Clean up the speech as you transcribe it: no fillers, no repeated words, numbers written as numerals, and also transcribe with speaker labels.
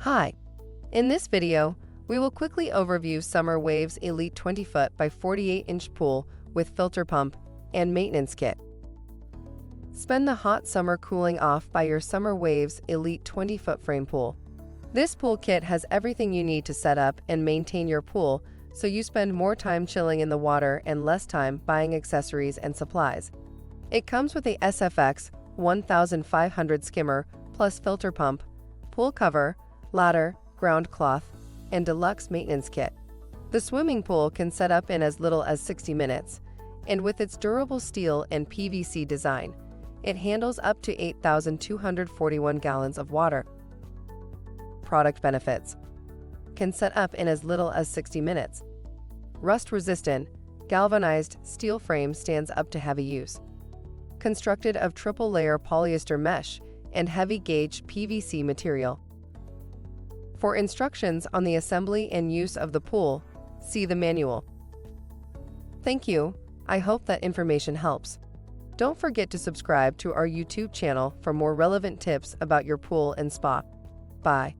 Speaker 1: Hi, in this video, we will quickly overview Summer Waves Elite 20-foot by 48-inch pool with filter pump and maintenance kit. Spend the hot summer cooling off by your Summer Waves Elite 20-foot frame pool. This pool kit has everything you need to set up and maintain your pool, so you spend more time chilling in the water and less time buying accessories and supplies. It comes with a SFX1500 SkimmerPlus filter pump, pool cover, ladder, ground cloth, and deluxe maintenance kit. The swimming pool can set up in as little as 60 minutes, and with its durable steel and PVC design, it handles up to 8,241 gallons of water. Product benefits: can set up in as little as 60 minutes. Rust-resistant, galvanized steel frame stands up to heavy use. Constructed of triple-layer polyester mesh and heavy-gauge PVC material. For instructions on the assembly and use of the pool, see the manual. Thank you. I hope that information helps. Don't forget to subscribe to our YouTube channel for more relevant tips about your pool and spa. Bye.